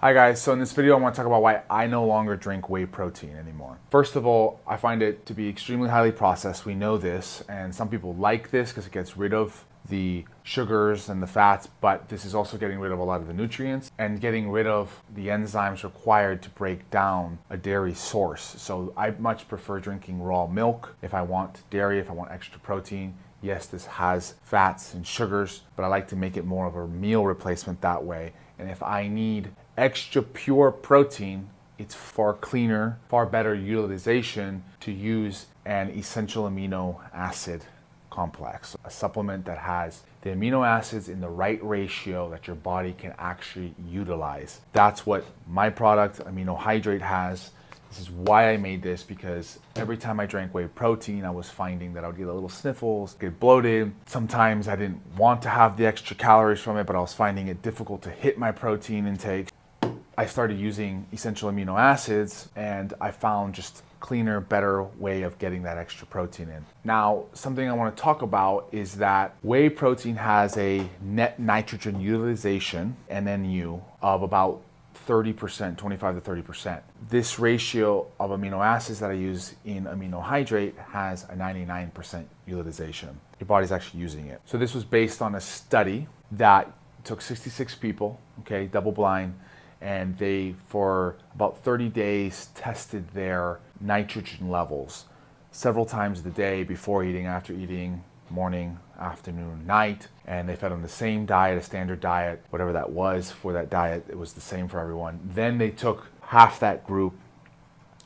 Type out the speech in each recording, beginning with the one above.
Hi guys, so in this video I want to talk about why I no longer drink whey protein anymore. First of all, I find it to be extremely highly processed. We know this, and some people like this because it gets rid of the sugars and the fats, but this is also getting rid of a lot of the nutrients and getting rid of the enzymes required to break down a dairy source. So I much prefer drinking raw milk if I want dairy, if I want extra protein. Yes, this has fats and sugars, but I like to make it more of a meal replacement that way. And if I need extra pure protein, it's far cleaner, far better utilization to use an essential amino acid complex, a supplement that has the amino acids in the right ratio that your body can actually utilize. That's what my product, Amino Hydrate, has. This is why I made this, because every time I drank whey protein, I was finding that I would get a little sniffles, get bloated. Sometimes I didn't want to have the extra calories from it, but I was finding it difficult to hit my protein intake. I started using essential amino acids, and I found just cleaner, better way of getting that extra protein in. Now, something I want to talk about is that whey protein has a net nitrogen utilization, NNU, of about 30%, 25 to 30%. This ratio of amino acids that I use in Amino Hydrate has a 99% utilization. Your body's actually using it. So this was based on a study that took 66 people, okay, double blind, and they, for about 30 days, tested their nitrogen levels several times a day, before eating, after eating, morning, afternoon, night, and they fed on the same diet, a standard diet, whatever that was for that diet. It was the same for everyone. Then they took half that group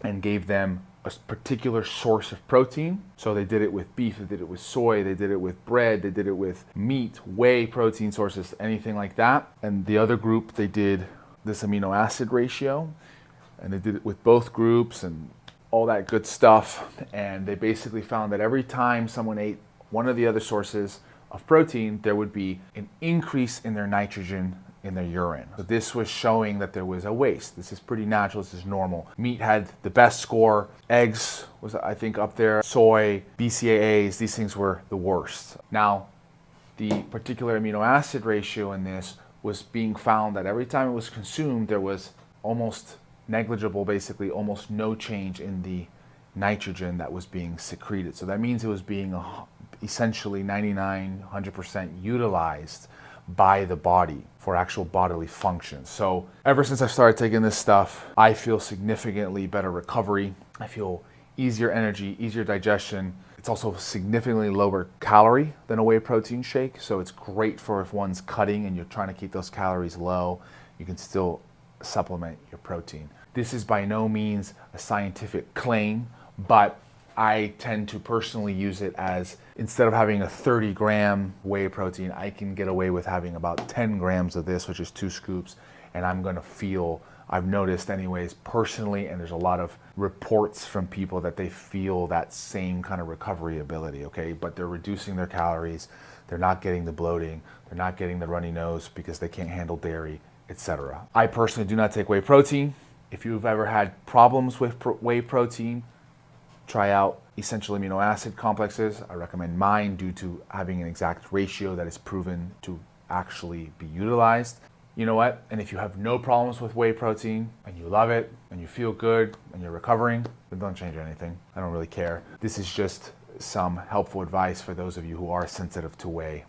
and gave them a particular source of protein. So they did it with beef, they did it with soy, they did it with bread, they did it with meat, whey protein sources, anything like that. And the other group, they did this amino acid ratio, and they did it with both groups and all that good stuff. And they basically found that every time someone ate one of the other sources of protein, there would be an increase in their nitrogen in their urine. So this was showing that there was a waste. This is pretty natural, this is normal. Meat had the best score. Eggs was, I think, up there. Soy, BCAAs, these things were the worst. Now, the particular amino acid ratio in this was being found that every time it was consumed, there was almost negligible, basically almost no change in the nitrogen that was being secreted. So that means it was being essentially 99, 100% utilized by the body for actual bodily function. So ever since I started taking this stuff, I feel significantly better recovery. I feel easier energy, easier digestion. It's also significantly lower calorie than a whey protein shake. So it's great for if one's cutting and you're trying to keep those calories low, you can still supplement your protein. This is by no means a scientific claim, but I tend to personally use it as, instead of having a 30-gram whey protein, I can get away with having about 10 grams of this, which is 2 scoops, and I'm gonna feel, I've noticed anyways personally, and there's a lot of reports from people that they feel that same kind of recovery ability, okay? But they're reducing their calories, they're not getting the bloating, they're not getting the runny nose because they can't handle dairy, etc. I personally do not take whey protein. If you've ever had problems with whey protein, try out essential amino acid complexes. I recommend mine due to having an exact ratio that is proven to actually be utilized. You know what? And if you have no problems with whey protein and you love it and you feel good and you're recovering, then don't change anything. I don't really care. This is just some helpful advice for those of you who are sensitive to whey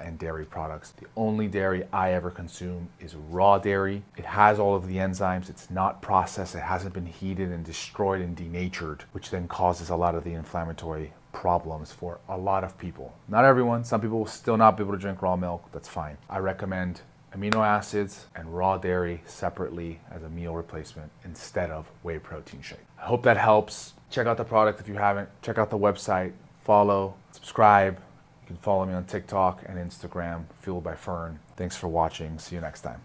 and dairy products. The only dairy I ever consume is raw dairy. It has all of the enzymes. It's not processed. It hasn't been heated and destroyed and denatured, which then causes a lot of the inflammatory problems for a lot of people. Not everyone. Some people will still not be able to drink raw milk. That's fine. I recommend amino acids and raw dairy separately as a meal replacement instead of whey protein shake. I hope that helps. Check out the product if you haven't. Check out the website. Follow, subscribe. You can follow me on TikTok and Instagram, Fueled by Fern. Thanks for watching. See you next time.